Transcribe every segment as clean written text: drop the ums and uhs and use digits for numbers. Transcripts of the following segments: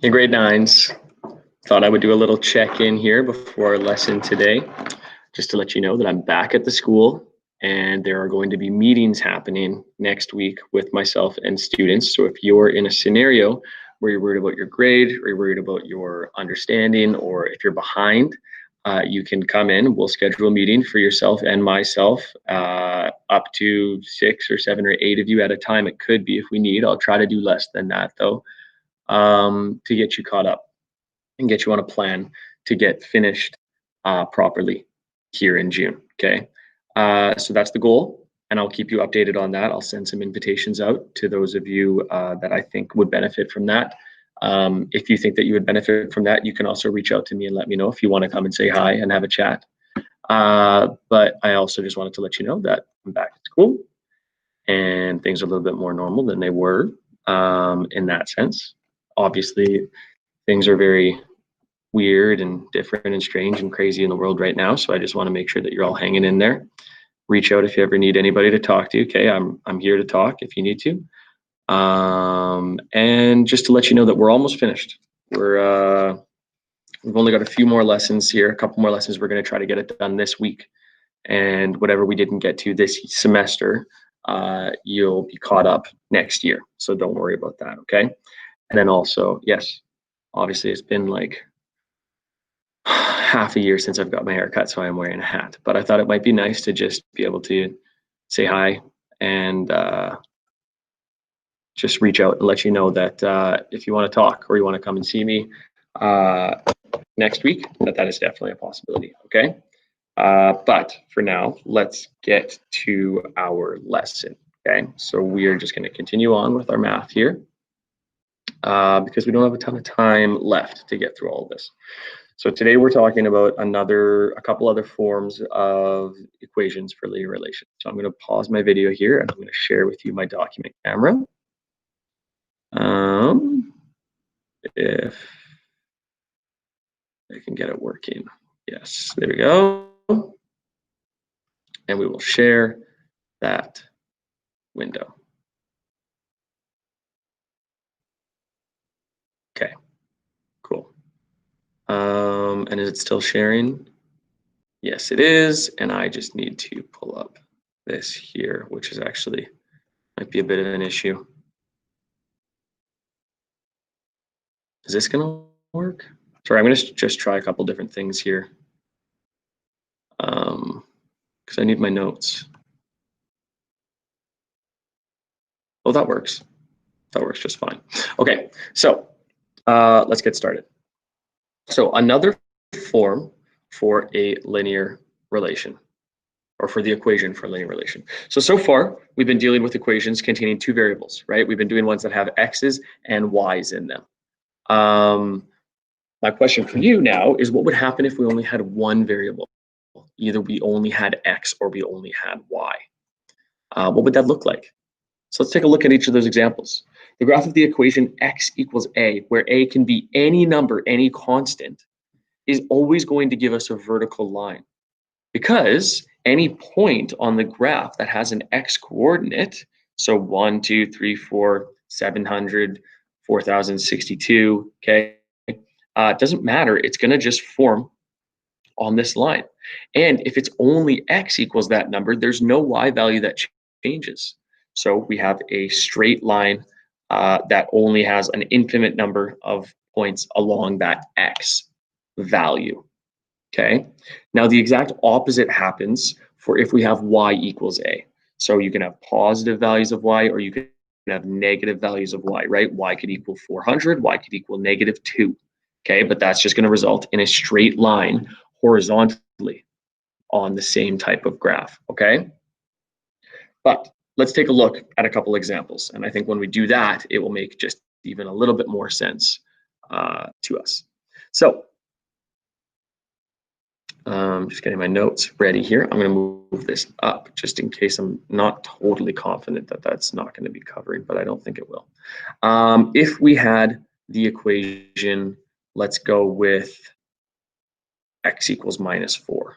Hey, grade nines. Thought I would do a little check-in here before our lesson today, just to let you know that I'm back at the school and there are going to be meetings happening next week with myself and students. So if you're in a scenario where you're worried about your grade or you're worried about your understanding, or if you're behind, you can come in. We'll schedule a meeting for yourself and myself, up to 6 or 7 or 8 of you at a time. It could be if we need. I'll try to do less than that though, to get you caught up and get you on a plan to get finished properly here in June. Okay. So that's the goal. And I'll keep you updated on that. I'll send some invitations out to those of you that I think would benefit from that. If you think that you would benefit from that, you can also reach out to me and let me know if you want to come and say hi and have a chat. But I also just wanted to let you know that I'm back at school and things are a little bit more normal than they were, in that sense. Obviously, things are very weird and different and strange and crazy in the world right now. So I just want to make sure that you're all hanging in there. Reach out if you ever need anybody to talk to. Okay, I'm here to talk if you need to. And just to let you know that we're almost finished. We've only got a few more lessons here, a couple more lessons. We're going to try to get it done this week. And whatever we didn't get to this semester, you'll be caught up next year. So don't worry about that. Okay. And then also, yes, obviously it's been like half a year since I've got my hair cut, so I'm wearing a hat. But I thought it might be nice to just be able to say hi and just reach out and let you know that if you want to talk or you want to come and see me next week, that is definitely a possibility. Okay. But for now, let's get to our lesson. Okay. So we are just going to continue on with our math here because we don't have a ton of time left to get through all of this. So today we're talking about a couple other forms of equations for linear relations. So I'm going to pause my video here and I'm going to share with you my document camera. If I can get it working. Yes, there we go. And we will share that window. Okay, cool. And is it still sharing? Yes, it is. And I just need to pull up this here, which is actually might be a bit of an issue. Is this gonna work? Sorry, I'm gonna just try a couple different things here. Because I need my notes. Oh, that works. That works just fine. Okay, so let's get started. So another form for a linear relation, or for the equation for a linear relation. So far, we've been dealing with equations containing two variables, right? We've been doing ones that have x's and y's in them. My question for you now is, what would happen if we only had one variable? Either we only had x or we only had y. What would that look like? So let's take a look at each of those examples. The graph of the equation x equals a, where a can be any number, any constant, is always going to give us a vertical line, because any point on the graph that has an x coordinate, so 1, 2, 3, 4, 700, 4062, okay, it doesn't matter. It's going to just form on this line. And if it's only x equals that number, there's no y value that changes. So we have a straight line that only has an infinite number of points along that x value. Okay. Now the exact opposite happens for if we have y equals a. So you can have positive values of y, or you can have negative values of y, right? Y could equal 400, y could equal -2. Okay, but that's just going to result in a straight line horizontally on the same type of graph. Okay. But let's take a look at a couple examples. And I think when we do that, it will make just even a little bit more sense to us. So just getting my notes ready here. I'm going to move this up just in case I'm not totally confident that that's not going to be covering, but I don't think it will. If we had the equation, let's go with x equals -4.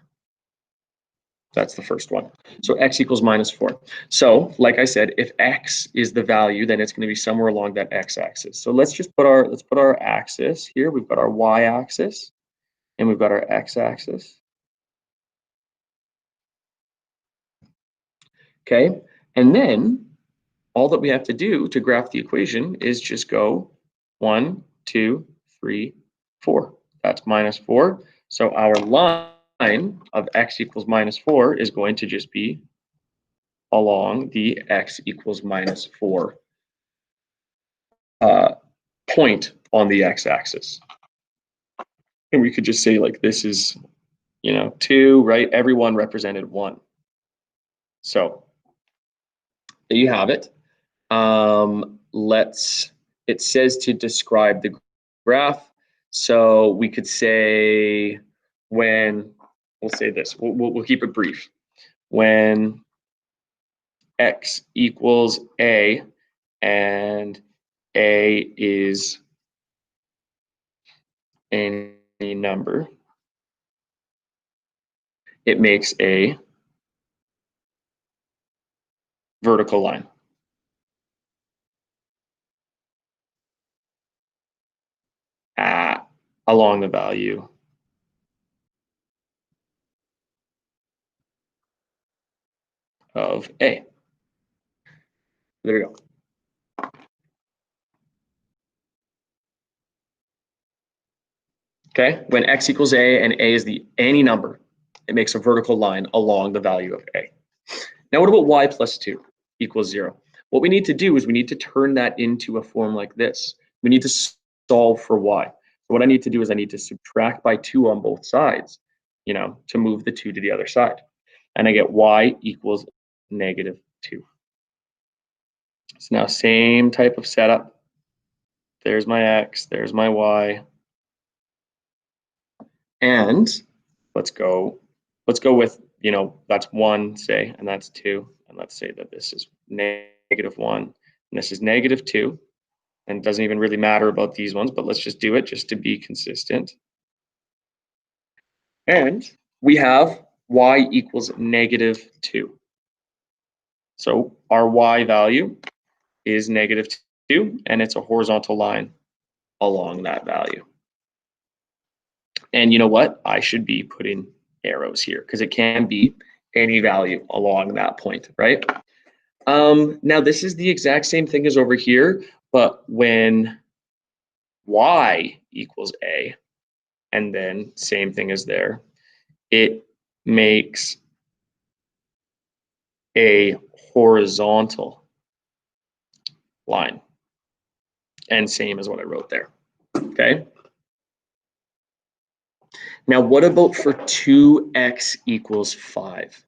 That's the first one. So x equals minus 4. So like I said, if x is the value, then it's going to be somewhere along that x-axis. So let's just put our axis here. We've got our y-axis and we've got our x-axis. Okay, and then all that we have to do to graph the equation is just go 1, 2, 3, 4. That's minus 4. So our line of x equals minus 4 is going to just be along the x equals minus 4 point on the x-axis. And we could just say like this is, 2, right? Everyone represented 1. So there you have it. It says to describe the graph. So we could say we'll say this, we'll keep it brief. When x equals a and a is any number, it makes a vertical line. Along the value of a. There we go. Okay, when x equals a and a is any number, it makes a vertical line along the value of a. Now what about y plus 2 equals 0? What we need to do is we need to turn that into a form like this. We need to solve for y. So what I need to do is I need to subtract by 2 on both sides, to move the 2 to the other side. And I get y equals negative 2. So now same type of setup. There's my x, there's my y. And let's go with, that's 1, say, and that's 2. And let's say that this is negative 1, and this is negative 2. And it doesn't even really matter about these ones, but let's just do it just to be consistent. And we have y equals negative 2. So our y value is negative 2, and it's a horizontal line along that value. And you know what? I should be putting arrows here because it can be any value along that point, right? Now this is the exact same thing as over here, but when y equals a, and then same thing as there, it makes a horizontal line. And same as what I wrote there, okay? Now what about for 2x equals 5?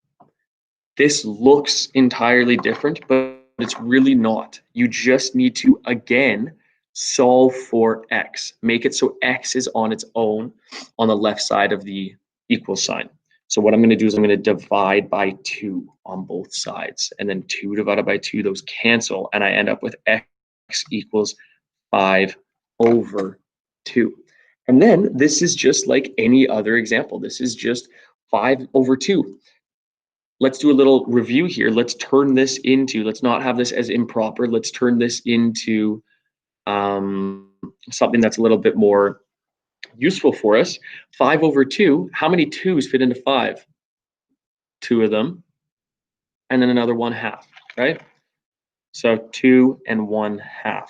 This looks entirely different, but it's really not. You just need to, again, solve for x. Make it so x is on its own on the left side of the equal sign. So what I'm going to do is I'm going to divide by 2 on both sides. And then 2 divided by 2, those cancel. And I end up with x equals 5 over 2. And then this is just like any other example. This is just 5 over 2. Let's do a little review here. Let's turn this into, let's not have this as improper. Let's turn this into something that's a little bit more useful for us. 5 over 2, how many 2's fit into 5? 2 of them, and then another 1/2, right? So 2 and 1/2.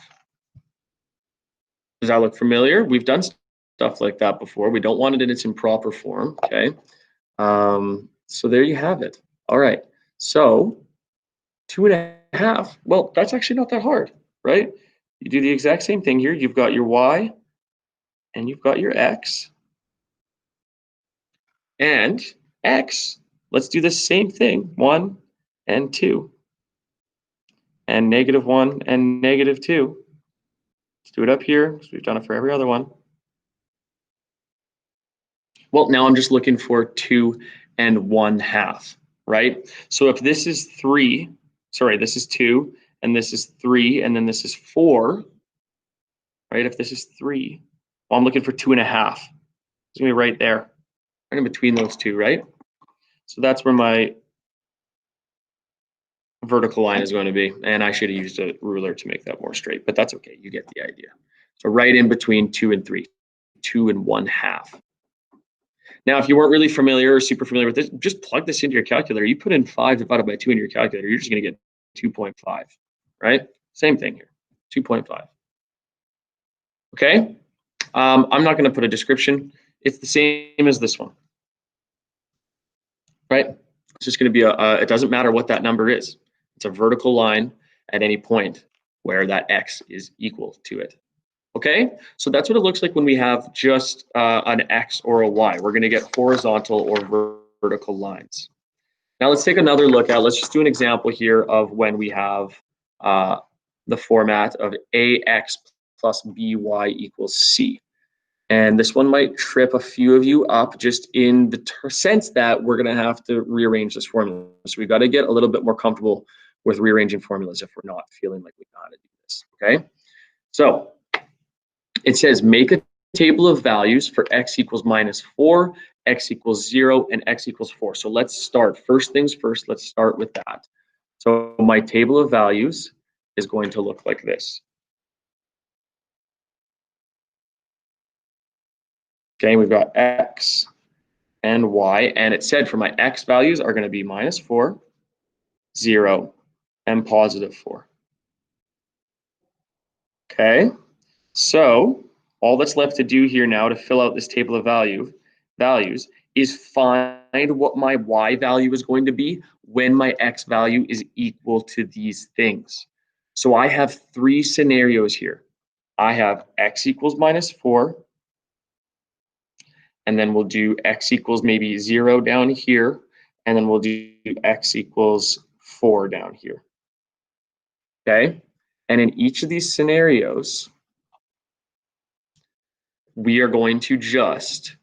Does that look familiar? We've done stuff like that before. We don't want it in its improper form, okay? So there you have it. All right, so 2.5, well, that's actually not that hard, right? You do the exact same thing here. You've got your y and you've got your x. And x, let's do the same thing, 1 and 2. And negative 1 and negative 2. Let's do it up here because we've done it for every other one. Well, now I'm just looking for 2 and 1/2, right? So if this is 3, sorry, this is 2, and this is 3, and then this is 4, right? If this is 3, well, I'm looking for 2.5. It's gonna be right there, right in between those two, right? So that's where my vertical line is going to be. And I should have used a ruler to make that more straight, but that's okay. You get the idea. So right in between 2 and 3, 2 and 1/2. Now, if you weren't really familiar or super familiar with this, just plug this into your calculator. You put in 5 divided by 2 in your calculator, you're just going to get 2.5, right? Same thing here, 2.5. Okay? I'm not going to put a description. It's the same as this one, right? It's just going to be it doesn't matter what that number is. It's a vertical line at any point where that x is equal to it. Okay, so that's what it looks like when we have just an x or a y. We're going to get horizontal or vertical lines. Now let's take another look at, let's just do an example here of when we have the format of ax plus by equals c. And this one might trip a few of you up just in the sense that we're going to have to rearrange this formula. So we've got to get a little bit more comfortable with rearranging formulas if we're not feeling like we know how to do this, okay? So it says make a table of values for x equals -4, x equals 0, and x equals 4. So let's start. First things first, let's start with that. So my table of values is going to look like this. Okay, we've got x and y, and it said for my x values are going to be -4, 0, and +4. Okay, so all that's left to do here now to fill out this table of values is find what my y value is going to be when my x value is equal to these things. So I have 3 scenarios here. I have x equals -4, and then we'll do x equals maybe 0 down here, and then we'll do x equals 4 down here. Okay, and in each of these scenarios, we are going to just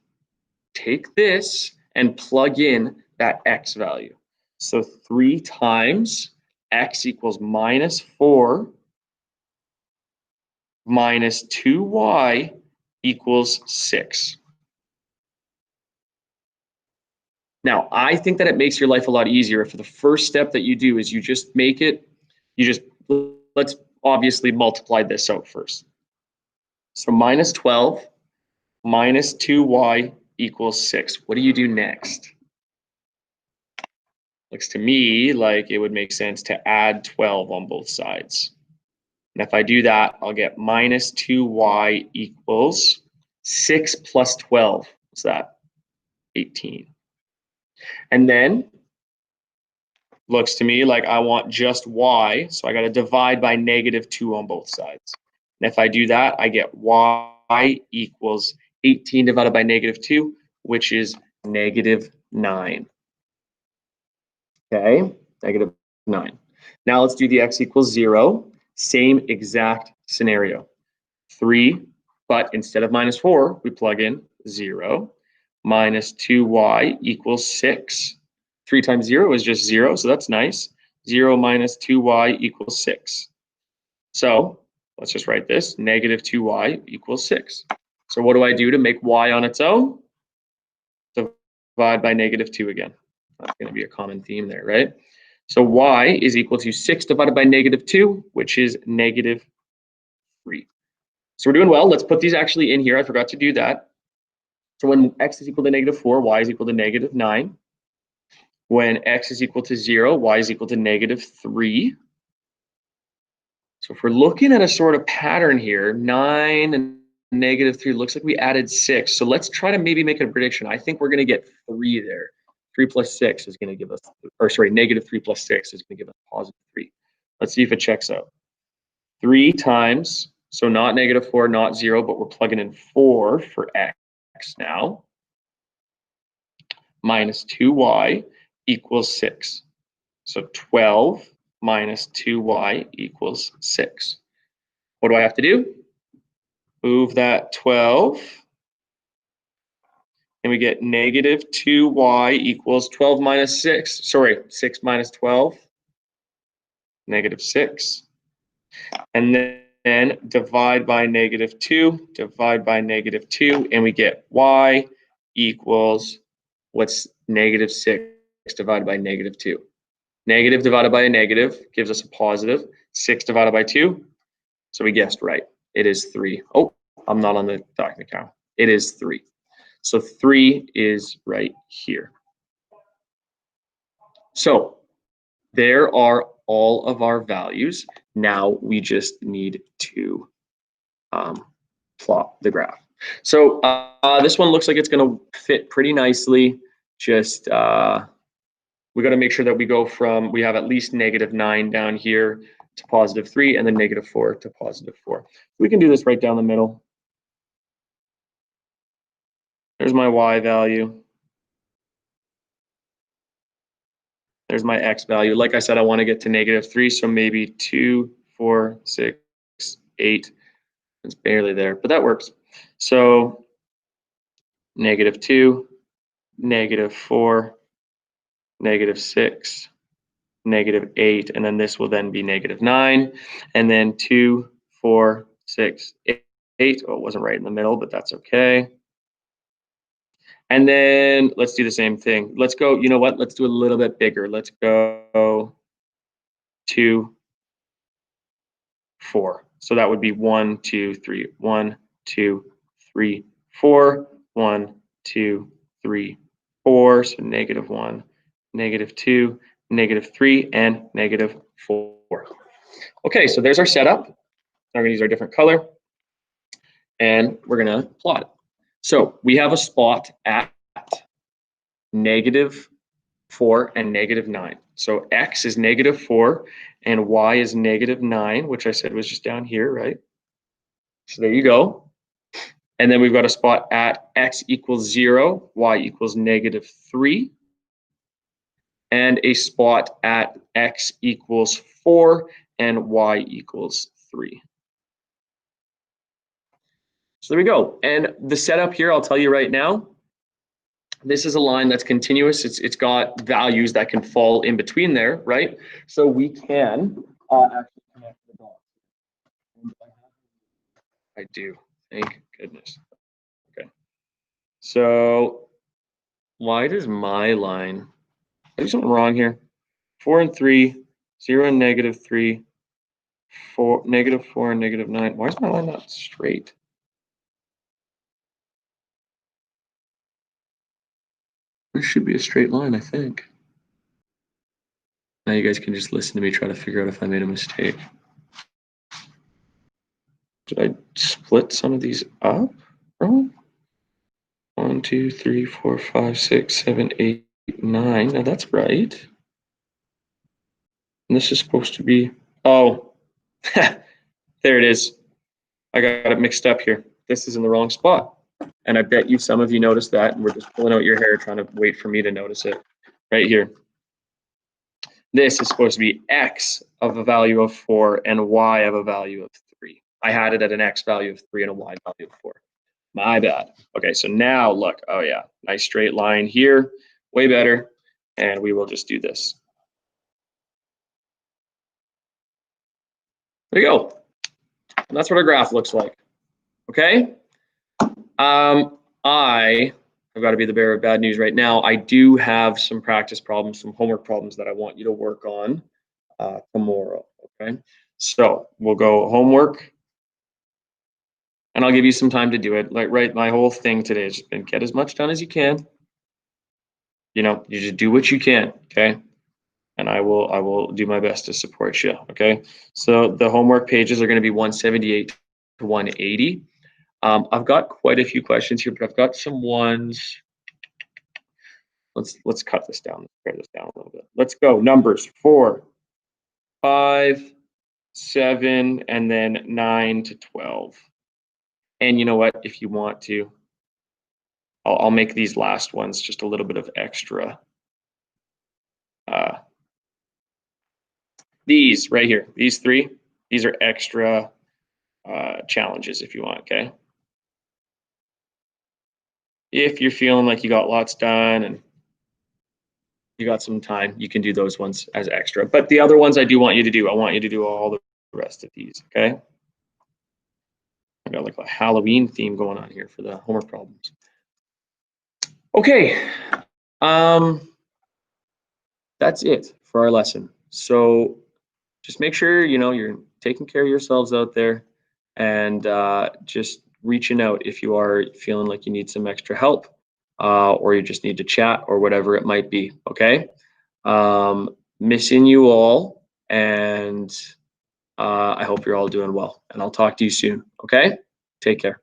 take this and plug in that x value. So 3 times x equals -4 minus 2y equals 6. Now, I think that it makes your life a lot easier if the first step that you do is let's obviously multiply this out first. So -12 minus 2y equals 6. What do you do next? Looks to me like it would make sense to add 12 on both sides. And if I do that, I'll get -2y equals 6 plus 12. What's that? 18. And then looks to me like I want just y, so I got to divide by -2 on both sides. And if I do that, I get y equals 18 divided by -2, which is -9. Okay, -9. Now let's do the x equals 0. Same exact scenario. 3, but instead of -4, we plug in 0. Minus 2y equals 6. 3 times 0 is just 0, so that's nice. 0 minus 2y equals 6. So let's just write this, -2y equals 6. So what do I do to make y on its own? Divide by -2 again. That's going to be a common theme there, right? So y is equal to 6 divided by -2, which is -3. So we're doing well. Let's put these actually in here. I forgot to do that. So when x is equal to -4, y is equal to -9. When x is equal to 0, y is equal to -3. So if we're looking at a sort of pattern here, 9 and -3, looks like we added 6. So let's try to maybe make a prediction. I think we're going to get 3 there. 3 plus 6 is going to give us, or sorry, -3 plus 6 is going to give us +3. Let's see if it checks out. 3 times, so not -4, not 0, but we're plugging in 4 for x now, minus 2y equals 6. So 12 minus 2y equals 6. What do I have to do? Move that 12. And we get -2y equals 12 minus 6. Sorry, 6 minus 12. -6. And then divide by -2. Divide by -2. And we get y equals, what's -6 divided by -2? Negative divided by a negative gives us a positive. 6 divided by 2. So we guessed right. It is 3. Oh, I'm not on the document count. It is 3. So 3 is right here. So there are all of our values. Now we just need to plot the graph. So this one looks like it's going to fit pretty nicely. Just we got to make sure that we go from, we have at least -9 down here to +3, and then -4 to +4. We can do this right down the middle. There's my y value. There's my x value. Like I said, I want to get to -3, so maybe 2, 4, 6, 8. It's barely there, but that works. So -2, -4, -6, -8, and then this will then be -9, and then 2, 4, 6, 8. Oh, it wasn't right in the middle, but that's okay. And then let's do the same thing. Let's go, you know what? Let's do a little bit bigger. Let's go 2, 4. So that would be 1, 2, 3, 1, 2, 3, 4, 1, 2, 3, 4. So -1, -2, -3, and -4. Okay, so there's our setup. We're gonna use our different color, and we're gonna plot it. So we have a spot at -4 and -9. So x is -4 and y is -9, which I said was just down here, right? So there you go. And then we've got a spot at x equals 0, y equals -3, and a spot at x equals 4 and y equals 3. So there we go. And the setup here, I'll tell you right now, this is a line that's continuous. It's got values that can fall in between there, right? So we can actually connect the dots. I do, thank goodness. Okay. So why does my line, there's something wrong here. 4 and 3, 0 and -3, 4, -4 and -9. Why is my line not straight? This should be a straight line, I think. Now you guys can just listen to me try to figure out if I made a mistake. Did I split some of these up wrong? 1, 2, 3, 4, 5, 6, 7, 8, 9. Now that's right. And this is supposed to be, oh, there it is. I got it mixed up here. This is in the wrong spot. And I bet you some of you noticed that, and we're just pulling out your hair trying to wait for me to notice it right here. This is supposed to be x of a value of 4 and y of a value of 3. I had it at an x value of 3 and a y value of 4. My bad. Okay, so now look, oh yeah, nice straight line here, way better. And we will just do this. There you go. And that's what our graph looks like. Okay. I have got to be the bearer of bad news right now. I do have some practice problems, some homework problems that I want you to work on tomorrow. Okay. So we'll go homework, and I'll give you some time to do it. Like, right, my whole thing today has just been get as much done as you can. You know, you just do what you can. Okay. And I will do my best to support you. Okay. So the homework pages are going to be 178 to 180. I've got quite a few questions here, but I've got some ones. Let's cut this down. Let's pare this down a little bit. Let's go. Numbers 4, 5, 7, and then 9 to 12. And you know what? If you want to, I'll make these last ones just a little bit of extra. These right here, these 3, these are extra challenges if you want, okay? If you're feeling like you got lots done and you got some time, you can do those ones as extra. But the other ones I do want you to do, I want you to do all the rest of these, okay? I got like a Halloween theme going on here for the homework problems. Okay, that's it for our lesson. So just make sure, you're taking care of yourselves out there, and just reaching out if you are feeling like you need some extra help, or you just need to chat or whatever it might be. Okay. Missing you all, and I hope you're all doing well, and I'll talk to you soon. Okay. Take care.